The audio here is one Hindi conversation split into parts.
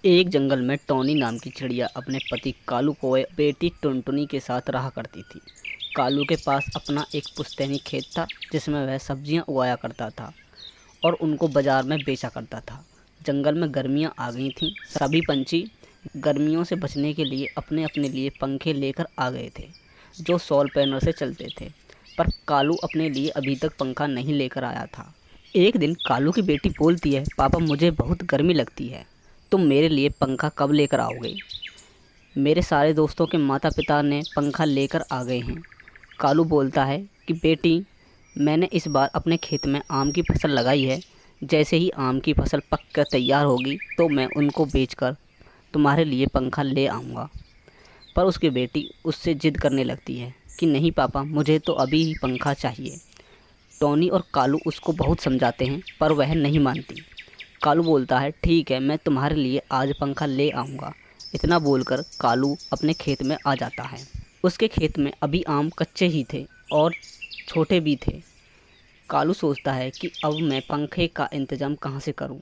एक जंगल में टॉनी नाम की चिड़िया अपने पति कालू को बेटी टुनटुनी के साथ रहा करती थी। कालू के पास अपना एक पुश्तैनी खेत था जिसमें वह सब्जियां उगाया करता था और उनको बाजार में बेचा करता था। जंगल में गर्मियां आ गई थीं। सभी पंछी गर्मियों से बचने के लिए अपने अपने लिए पंखे लेकर आ गए थे जो सौर पैनल से चलते थे, पर कालू अपने लिए अभी तक पंखा नहीं लेकर आया था। एक दिन कालू की बेटी बोलती है, पापा मुझे बहुत गर्मी लगती है, तुम मेरे लिए पंखा कब लेकर आओगे? मेरे सारे दोस्तों के माता पिता ने पंखा लेकर आ गए हैं। कालू बोलता है कि बेटी, मैंने इस बार अपने खेत में आम की फसल लगाई है। जैसे ही आम की फसल पक कर तैयार होगी तो मैं उनको बेचकर तुम्हारे लिए पंखा ले आऊँगा। पर उसकी बेटी उससे ज़िद करने लगती है कि नहीं पापा, मुझे तो अभी ही पंखा चाहिए। टॉनी और कालू उसको बहुत समझाते हैं पर वह नहीं मानती। कालू बोलता है, ठीक है, मैं तुम्हारे लिए आज पंखा ले आऊँगा। इतना बोलकर कालू अपने खेत में आ जाता है। उसके खेत में अभी आम कच्चे ही थे और छोटे भी थे। कालू सोचता है कि अब मैं पंखे का इंतज़ाम कहाँ से करूँ।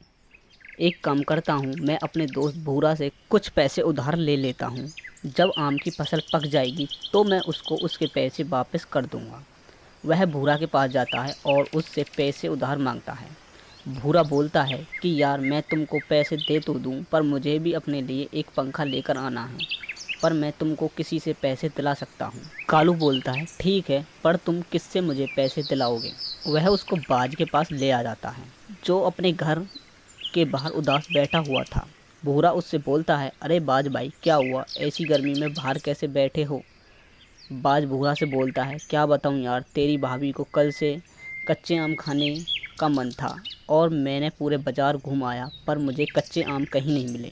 एक काम करता हूँ, मैं अपने दोस्त भूरा से कुछ पैसे उधार ले लेता हूँ। जब आम की फसल पक जाएगी तो मैं उसको उसके पैसे वापस कर दूँगा। वह भूरा के पास जाता है और उससे पैसे उधार मांगता है। भूरा बोलता है कि यार, मैं तुमको पैसे दे तो दूँ, पर मुझे भी अपने लिए एक पंखा लेकर आना है, पर मैं तुमको किसी से पैसे दिला सकता हूँ। कालू बोलता है, ठीक है, पर तुम किससे मुझे पैसे दिलाओगे? वह उसको बाज के पास ले आ जाता है जो अपने घर के बाहर उदास बैठा हुआ था। भूरा उससे बोलता है, अरे बाज भाई, क्या हुआ? ऐसी गर्मी में बाहर कैसे बैठे हो? बाज भूरा से बोलता है, क्या बताऊँ यार, तेरी भाभी को कल से कच्चे आम खाने का मन था और मैंने पूरे बाज़ार घूम आया पर मुझे कच्चे आम कहीं नहीं मिले।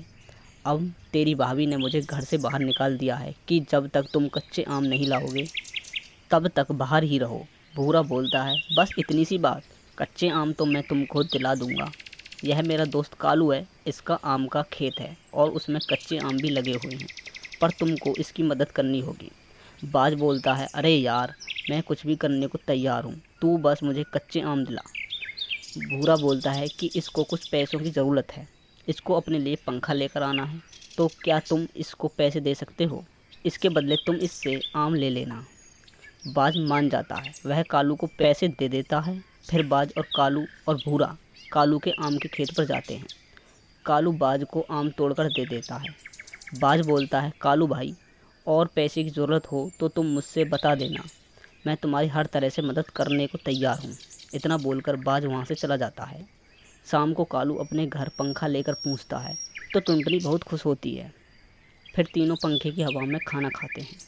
अब तेरी भाभी ने मुझे घर से बाहर निकाल दिया है कि जब तक तुम कच्चे आम नहीं लाओगे तब तक बाहर ही रहो। भूरा बोलता है, बस इतनी सी बात? कच्चे आम तो मैं तुमको दिला दूँगा। यह मेरा दोस्त कालू है, इसका आम का खेत है और उसमें कच्चे आम भी लगे हुए हैं, पर तुमको इसकी मदद करनी होगी। बाज बोलता है, अरे यार, मैं कुछ भी करने को तैयार हूँ, तू बस मुझे कच्चे आम दिला। भूरा बोलता है कि इसको कुछ पैसों की ज़रूरत है, इसको अपने लिए पंखा लेकर आना है, तो क्या तुम इसको पैसे दे सकते हो? इसके बदले तुम इससे आम ले लेना। बाज मान जाता है, वह कालू को पैसे दे देता है। फिर बाज और भूरा कालू के आम के खेत पर जाते हैं। कालू बाज को आम तोड़कर दे देता है। बाज बोलता है, कालू भाई, और पैसे की ज़रूरत हो तो तुम मुझसे बता देना, मैं तुम्हारी हर तरह से मदद करने को तैयार हूँ। इतना बोलकर बाज वहाँ से चला जाता है। शाम को कालू अपने घर पंखा लेकर पहुँचता है तो टुनटुनी बहुत खुश होती है। फिर तीनों पंखे की हवा में खाना खाते हैं।